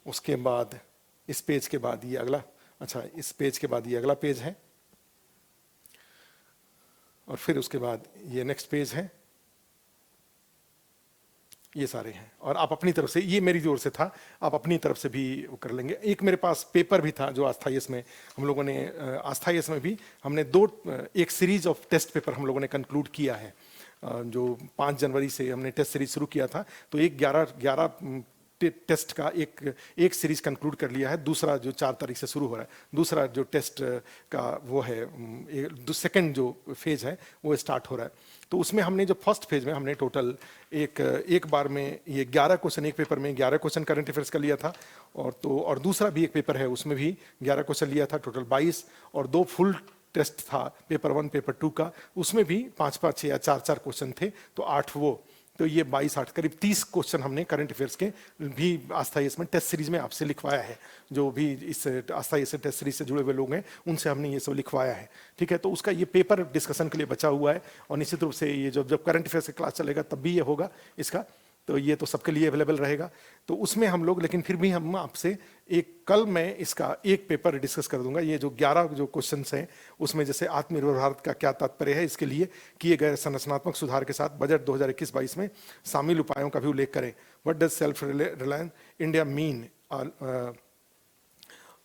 उसके बाद इस पेज के बाद ये अगला, अच्छा इस पेज के बाद ये अगला पेज है, और फिर उसके बाद ये नेक्स्ट पेज है। ये सारे हैं, और आप अपनी तरफ से, ये मेरी ओर से था, आप अपनी तरफ से भी कर लेंगे। एक मेरे पास पेपर भी था जो आस्थाईएस में हम लोगों ने, आस्थाईएस में भी हमने एक सीरीज ऑफ टेस्ट पेपर हम लोगों ने कंक्लूड किया है। जो 5 जनवरी से हमने टेस्ट सीरीज शुरू किया था, तो 11 टेस्ट का एक सीरीज कंक्लूड कर लिया है। दूसरा जो 4 तारीख से शुरू हो रहा है, दूसरा जो टेस्ट का वो है, सेकंड जो फेज है वो स्टार्ट हो रहा है। तो उसमें हमने जो फर्स्ट फेज में हमने टोटल एक बार में ये 11 क्वेश्चन, एक पेपर में 11 क्वेश्चन करंट अफेयर्स का लिया था, और दूसरा भी एक पेपर है उसमें भी 11 क्वेश्चन लिया था, टोटल 22, और 2 फुल टेस्ट था, पेपर 1 पेपर 2 का, उसमें भी 5-5 या 4-4 क्वेश्चन थे, तो 8 वो, तो ये 22-8 करीब 30 क्वेश्चन हमने करंट अफेयर्स के भी आस्थाईएस में टेस्ट सीरीज में आपसे लिखवाया है। जो भी इस आस्थाईएस टेस्ट सीरीज से जुड़े हुए लोग हैं उनसे हमने ये सब लिखवाया है, ठीक है। तो उसका ये पेपर डिस्कशन के लिए बचा हुआ है, और निश्चित रूप से ये जब करंट अफेयर्स की क्लास चलेगा तब भी ये होगा इसका। तो ये तो सबके लिए अवेलेबल रहेगा। तो उसमें हम लोग, लेकिन फिर भी हम आपसे कल मैं इसका एक पेपर डिस्कस कर दूंगा। ये जो 11 जो क्वेश्चंस हैं उसमें जैसे आत्मनिर्भर भारत का क्या तात्पर्य है, इसके लिए किए गए संरचनात्मक सुधार के साथ बजट 2021-22 में शामिल उपायों का भी उल्लेख करें। What does self reliance India mean?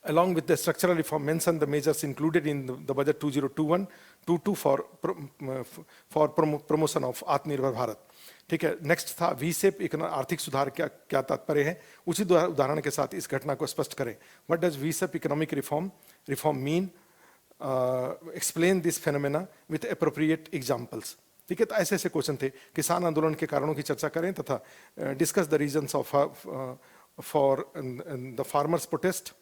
Along with the structural reform, mention the measures included in the budget 2021-22 for promotion of आत्मनिर्भर भारत। ठीक है, नेक्स्ट था वी शेप आर्थिक सुधार क्या तात्पर्य है, उसी उदाहरण के साथ इस घटना को स्पष्ट करें। What does V shape economic reform mean? Explain this phenomena with appropriate examples. ठीक है, तो ऐसे ऐसे क्वेश्चन थे। किसान आंदोलन के कारणों की चर्चा करें तथा discuss the reasons of for the farmers protest.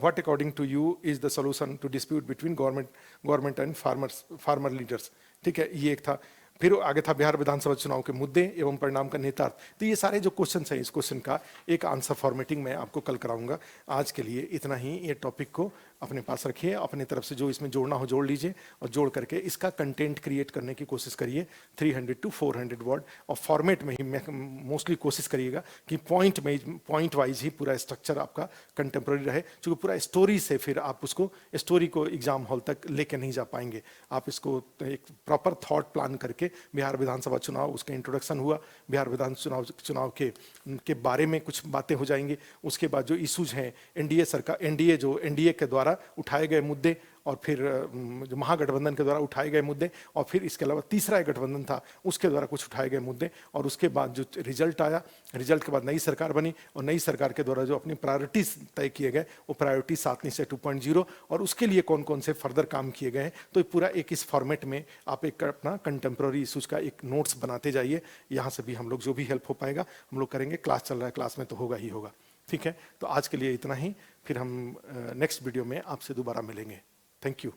What according to you is the solution to dispute between government and farmer leaders? ठीक है, ये एक था। फिर आगे था बिहार विधानसभा चुनाव के मुद्दे एवं परिणाम का नेतार्थ। तो ये सारे जो क्वेश्चन हैं, इस क्वेश्चन का एक आंसर फॉर्मेटिंग मैं आपको कल कराऊंगा। आज के लिए इतना ही। ये टॉपिक को अपने पास रखिए, अपने तरफ से जो इसमें जोड़ना हो जोड़ लीजिए और जोड़ करके इसका कंटेंट क्रिएट करने की कोशिश करिए 300 to 400 वर्ड, और फॉर्मेट में ही मोस्टली कोशिश करिएगा कि पॉइंट वाइज ही पूरा स्ट्रक्चर आपका कंटेम्प्रेरी रहे, क्योंकि पूरा स्टोरी से फिर आप उसको स्टोरी को एग्जाम हॉल तक लेके नहीं जा पाएंगे। आप इसको एक प्रॉपर थॉट प्लान करके, बिहार विधानसभा चुनाव, उसका इंट्रोडक्शन हुआ, बिहार विधानसभा चुनाव के बारे में कुछ बातें हो जाएंगी। उसके बाद जो इश्यूज हैं, एनडीए के द्वारा उठाए गए मुद्दे, और फिर जो महागठबंधन के द्वारा उठाए गए मुद्दे, और फिर इसके अलावा तीसरा एक गठबंधन था उसके द्वारा कुछ उठाए गए मुद्दे, और उसके बाद जो रिजल्ट आया, रिजल्ट के बाद नई सरकार बनी, और नई सरकार के द्वारा जो अपनी प्रायोरिटीज तय किए गए, वो प्रायोरिटी 7 से 2.0, और उसके लिए कौन कौन से फर्दर काम किए गए हैं। तो पूरा एक इस फॉर्मेट में आप एक अपना कंटेम्प्रेरी इशूज का एक नोट्स बनाते जाइए। यहाँ से भी हम लोग जो भी हेल्प हो पाएगा हम लोग करेंगे। क्लास चल रहा है, क्लास में तो होगा ही होगा। ठीक है, तो आज के लिए इतना ही। फिर हम नेक्स्ट वीडियो में आपसे दोबारा मिलेंगे। Thank you.